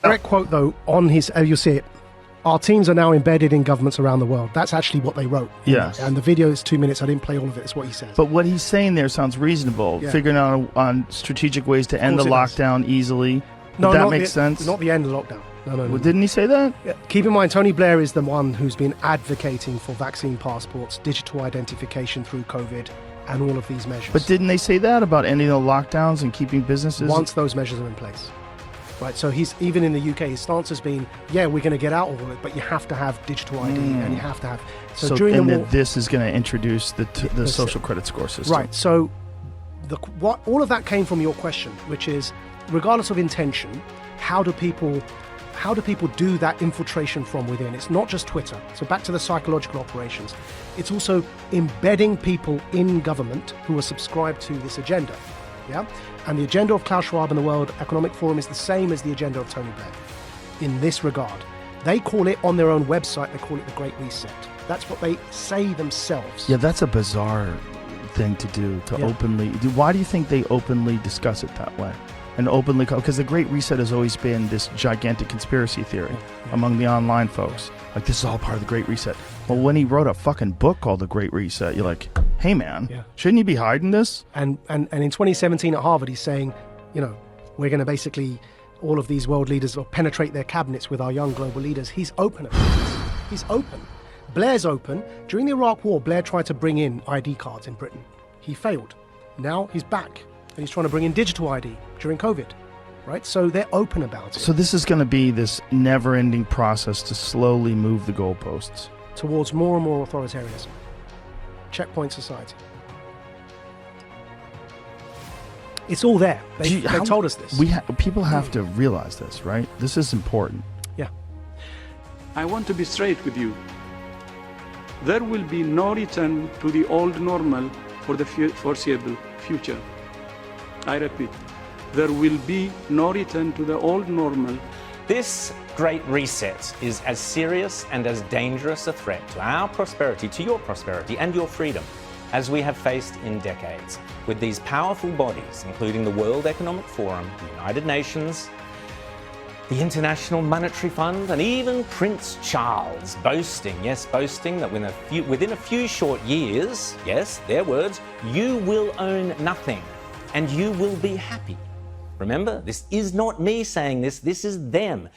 Direct quote, though, on his, you'll see it, our teams are now embedded in governments around the world. That's actually what they wrote. Yes. And the video is 2 minutes. I didn't play all of it. It's what he says. But what he's saying there sounds reasonable. Yeah. Figuring out on strategic ways to end the lockdown easily. No, that makes sense? Not the end of the lockdown. No. Well, didn't he say that? Yeah. Keep in mind, Tony Blair is the one who's been advocating for vaccine passports, digital identification through COVID, and all of these measures. But didn't they say that about ending the lockdowns and keeping businesses? Once those measures are in place. Right, so he's, even in the UK, his stance has been, yeah, we're going to get out of all it, but you have to have digital ID and you have to have... So during and the war, this is going to introduce the social credit score system. Right, so all of that came from your question, which is, regardless of intention, how do people do that infiltration from within? It's not just Twitter. So back to the psychological operations. It's also embedding people in government who are subscribed to this agenda. Yeah? And the agenda of Klaus Schwab and the World Economic Forum is the same as the agenda of Tony Blair in this regard. They call it, on their own website, they call it the Great Reset. That's what they say themselves. Yeah, that's a bizarre thing to do, openly. Why do you think they openly discuss it that way? And openly, because the Great Reset has always been this gigantic conspiracy theory among the online folks. Like, this is all part of the Great Reset. Well, when he wrote a fucking book called The Great Reset, you're like, hey man, shouldn't you be hiding this? And in 2017 at Harvard, he's saying, we're going to basically, all of these world leaders will penetrate their cabinets with our young global leaders. He's open about this. He's open. Blair's open. During the Iraq War, Blair tried to bring in ID cards in Britain. He failed. Now he's back. And he's trying to bring in digital ID during COVID, right? So they're open about it. So this is going to be this never-ending process to slowly move the goalposts towards more and more authoritarianism. Checkpoint society. It's all there. They told us this. People have to realize this, right? This is important. Yeah. I want to be straight with you. There will be no return to the old normal for the foreseeable future. I repeat, there will be no return to the old normal. This Great Reset is as serious and as dangerous a threat to our prosperity, to your prosperity and your freedom, as we have faced in decades. With these powerful bodies, including the World Economic Forum, the United Nations, the International Monetary Fund, and even Prince Charles boasting that within a few short years, yes, their words, you will own nothing and you will be happy. Remember, this is not me saying this is them.